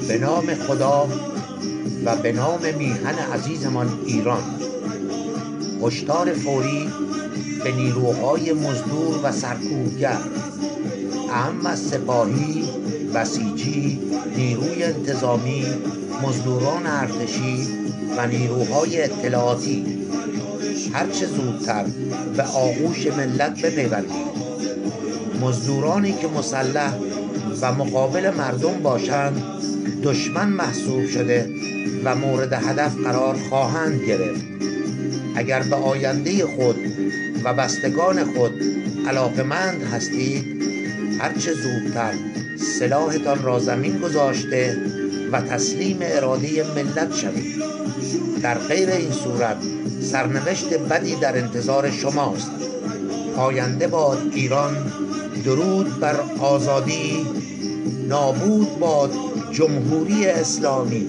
به نام خدا و به نام میهن عزیزمان ایران، هشدار فوری به نیروهای مزدور و سرکوبگر، اهم از سپاهی، بسیجی، نیروی انتظامی، مزدوران ارتشی و نیروهای اطلاعاتی، هرچه زودتر به آغوش ملت بپیوندید. مزدورانی که مسلح و مقابل مردم باشند دشمن محسوب شده و مورد هدف قرار خواهند گرفت. اگر به آینده خود و بستگان خود علاقمند هستید، هرچه زودتر سلاحتان را زمین گذاشته و تسلیم اراده ملت شوید. در غیر این صورت سرنوشت بدی در انتظار شماست. پاینده باد ایران، درود بر آزادی، نابود باد جمهوری اسلامی.